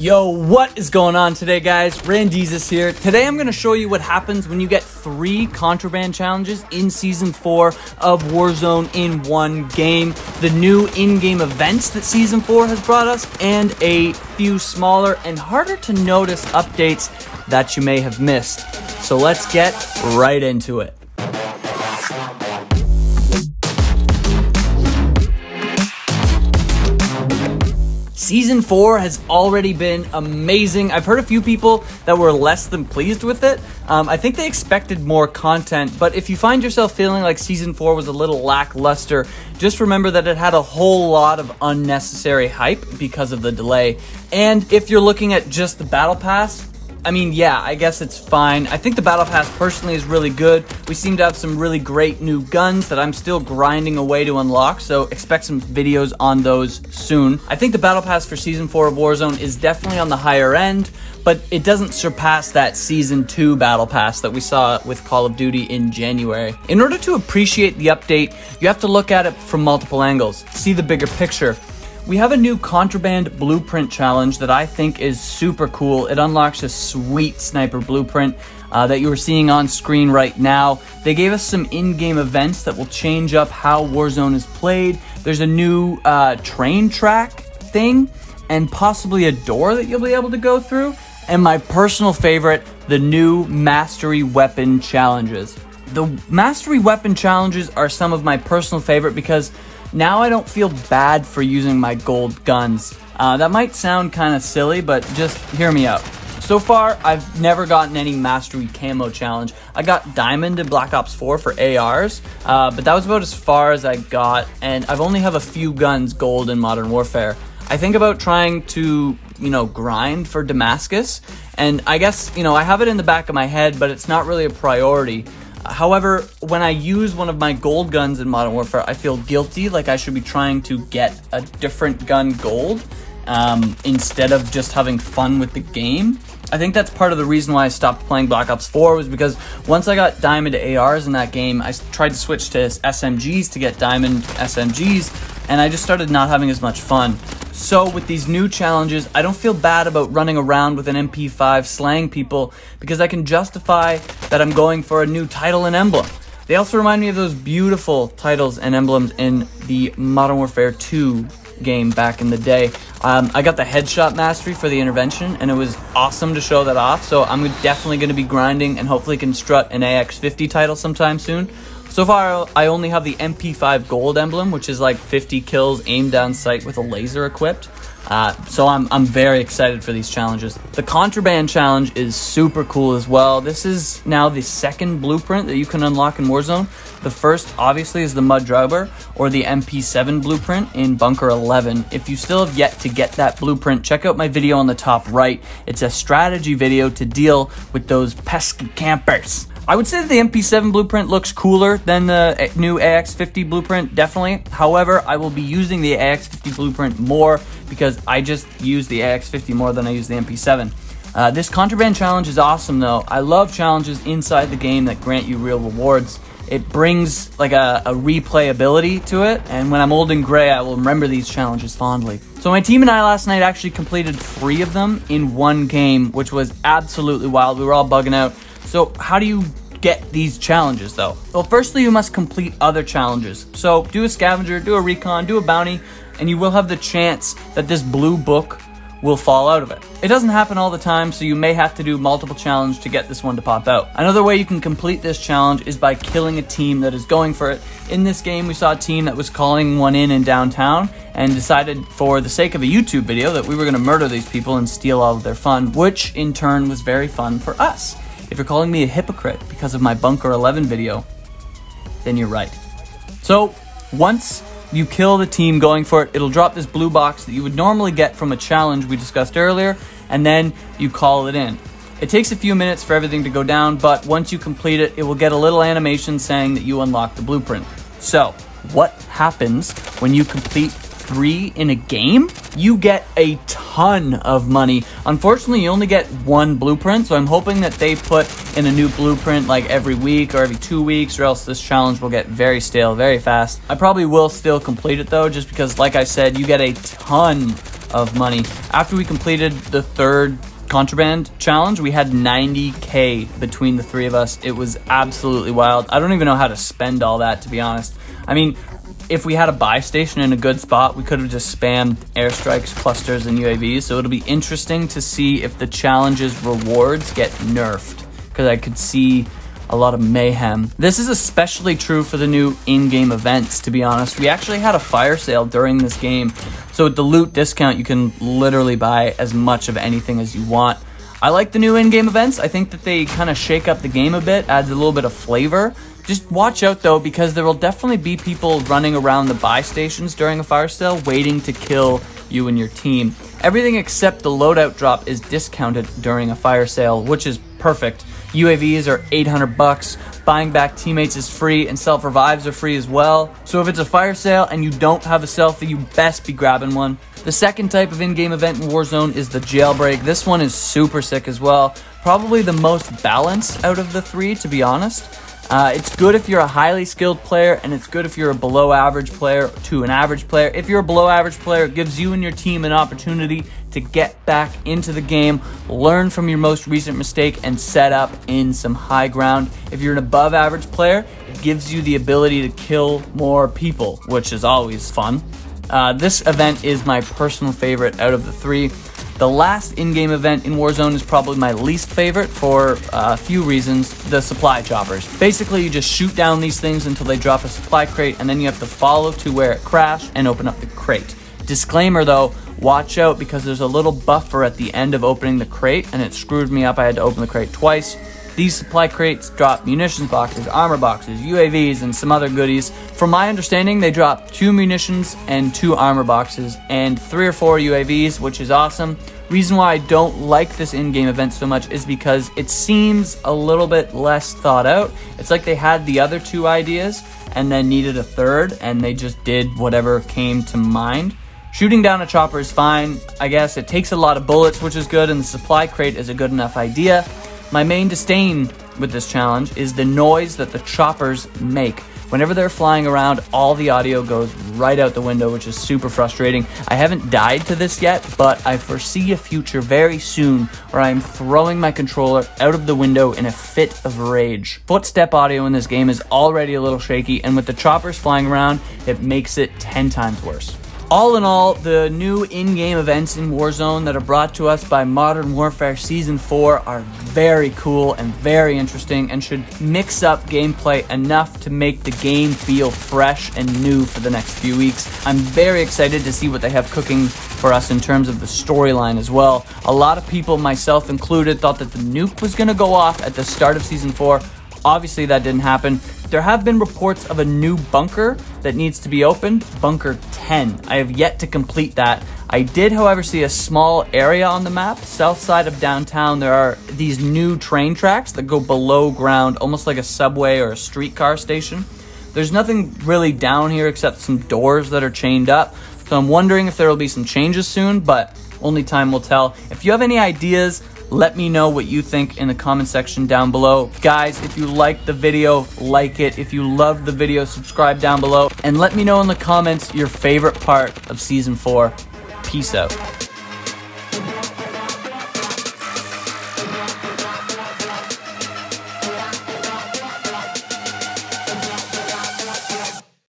Yo, what is going on today, guys? Randeezus here. Today I'm going to show you what happens when you get 3 contraband challenges in Season 4 of Warzone in one game, the new in-game events that Season 4 has brought us, and a few smaller and harder to notice updates that you may have missed. So let's get right into it. Season 4 has already been amazing. I've heard a few people that were less than pleased with it. I think they expected more content, but if you find yourself feeling like Season 4 was a little lackluster, just remember that it had a whole lot of unnecessary hype because of the delay. And if you're looking at just the Battle Pass, I mean, yeah, I guess it's fine. I think the Battle Pass personally is really good. We seem to have some really great new guns that I'm still grinding away to unlock, so expect some videos on those soon. I think the Battle Pass for Season 4 of Warzone is definitely on the higher end, but it doesn't surpass that Season 2 Battle Pass that we saw with Call of Duty in January. In order to appreciate the update, you have to look at it from multiple angles, see the bigger picture. We have a new Contraband blueprint challenge that I think is super cool. It unlocks a sweet sniper blueprint that you are seeing on screen right now. They gave us some in-game events that will change up how Warzone is played. There's a new train track thing and possibly a door that you'll be able to go through. And my personal favorite, the new Mastery Weapon challenges. The Mastery Weapon challenges are some of my personal favorite because now I don't feel bad for using my gold guns. That might sound kind of silly, but just hear me out. So far, I've never gotten any Mastery Camo challenge. I got Diamond in Black Ops 4 for ARs, but that was about as far as I got, and I've only have a few guns gold in Modern Warfare. I think about trying to, grind for Damascus, and I guess, I have it in the back of my head, but it's not really a priority. However, when I use one of my gold guns in Modern Warfare, I feel guilty, like I should be trying to get a different gun gold instead of just having fun with the game. I think that's part of the reason why I stopped playing Black Ops 4 was because once I got Diamond ARs in that game, I tried to switch to SMGs to get Diamond SMGs, and I just started not having as much fun. So with these new challenges, I don't feel bad about running around with an MP5 slaying people because I can justify that I'm going for a new title and emblem. They also remind me of those beautiful titles and emblems in the Modern Warfare 2 game back in the day. I got the headshot mastery for the intervention, and it was awesome to show that off, so I'm definitely going to be grinding and hopefully can strut an AX50 title sometime soon. So far, I only have the MP5 gold emblem, which is like 50 kills aimed down sight with a laser equipped. So I'm very excited for these challenges. The Contraband challenge is super cool as well. This is now the second blueprint that you can unlock in Warzone. The first, obviously, is the Mud Driver or the MP7 blueprint in Bunker 11. If you still have yet to get that blueprint, check out my video on the top right. It's a strategy video to deal with those pesky campers. I would say that the MP7 blueprint looks cooler than the new AX50 blueprint, definitely. However, I will be using the AX50 blueprint more because I just use the AX50 more than I use the MP7. This Contraband challenge is awesome though. I love challenges inside the game that grant you real rewards. It brings like a replayability to it, and when I'm old and gray, I will remember these challenges fondly. So my team and I last night actually completed 3 of them in one game, which was absolutely wild. We were all bugging out. So how do you get these challenges though? Well, firstly, you must complete other challenges. So do a scavenger, do a recon, do a bounty, and you will have the chance that this blue book will fall out of it. It doesn't happen all the time, so you may have to do multiple challenges to get this one to pop out. Another way you can complete this challenge is by killing a team that is going for it. In this game, we saw a team that was calling one in downtown and decided for the sake of a YouTube video that we were gonna murder these people and steal all of their fun, which in turn was very fun for us. If you're calling me a hypocrite because of my Bunker 11 video, then you're right. So once you kill the team going for it, it'll drop this blue box that you would normally get from a challenge we discussed earlier, and then you call it in. It takes a few minutes for everything to go down, but once you complete it, it will get a little animation saying that you unlocked the blueprint. So what happens when you complete 3 in a game? You get a ton of money. Unfortunately, you only get 1 blueprint, so I'm hoping that they put in a new blueprint like every week or every 2 weeks, or else this challenge will get very stale very fast. I probably will still complete it though, just because, like I said, you get a ton of money. After we completed the third Contraband challenge, we had 90K between the three of us. It was absolutely wild. I don't even know how to spend all that, to be honest. I mean, if we had a buy station in a good spot, we could have just spammed airstrikes, clusters, and UAVs. So it'll be interesting to see if the challenge's rewards get nerfed, because I could see a lot of mayhem. This is especially true for the new in-game events, to be honest. We actually had a fire sale during this game. So with the loot discount, you can literally buy as much of anything as you want. I like the new in-game events. I think that they kind of shake up the game a bit, adds a little bit of flavor. Just watch out though, because there will definitely be people running around the buy stations during a fire sale waiting to kill you and your team. Everything except the loadout drop is discounted during a fire sale, which is perfect. UAVs are 800 bucks, buying back teammates is free, and self-revives are free as well. So if it's a fire sale and you don't have a selfie, you best be grabbing one. The second type of in-game event in Warzone is the jailbreak. This one is super sick as well. Probably the most balanced out of the three, to be honest. It's good if you're a highly skilled player, and it's good if you're a below average player to an average player. If you're a below average player, it gives you and your team an opportunity to get back into the game, learn from your most recent mistake, and set up in some high ground. If you're an above average player, it gives you the ability to kill more people, which is always fun. This event is my personal favorite out of the three. The last in-game event in Warzone is probably my least favorite for a few reasons. The supply choppers. Basically, you just shoot down these things until they drop a supply crate, and then you have to follow to where it crashed and open up the crate. Disclaimer though, watch out, because there's a little buffer at the end of opening the crate, and it screwed me up. I had to open the crate twice. These supply crates drop munitions boxes, armor boxes, UAVs, and some other goodies. From my understanding, they drop 2 munitions and 2 armor boxes and 3 or 4 UAVs, which is awesome. Reason why I don't like this in-game event so much is because it seems a little bit less thought out. It's like they had the other 2 ideas and then needed a third, and they just did whatever came to mind. Shooting down a chopper is fine, I guess. It takes a lot of bullets, which is good, and the supply crate is a good enough idea. My main disdain with this challenge is the noise that the choppers make. Whenever they're flying around, all the audio goes right out the window, which is super frustrating. I haven't died to this yet, but I foresee a future very soon where I'm throwing my controller out of the window in a fit of rage. Footstep audio in this game is already a little shaky, and with the choppers flying around, it makes it 10 times worse. All in all, the new in-game events in Warzone that are brought to us by Modern Warfare Season 4 are very cool and very interesting, and should mix up gameplay enough to make the game feel fresh and new for the next few weeks. I'm very excited to see what they have cooking for us in terms of the storyline as well. A lot of people, myself included, thought that the nuke was going to go off at the start of Season 4. Obviously that didn't happen. There have been reports of a new bunker that needs to be opened, Bunker 10. I have yet to complete that. I did, however, see a small area on the map, south side of downtown. There are these new train tracks that go below ground, almost like a subway or a streetcar station. There's nothing really down here except some doors that are chained up. So I'm wondering if there will be some changes soon, but only time will tell. If you have any ideas, let me know what you think in the comment section down below. Guys, if you liked the video, like it. If you loved the video, subscribe down below. And let me know in the comments your favorite part of Season 4. Peace out.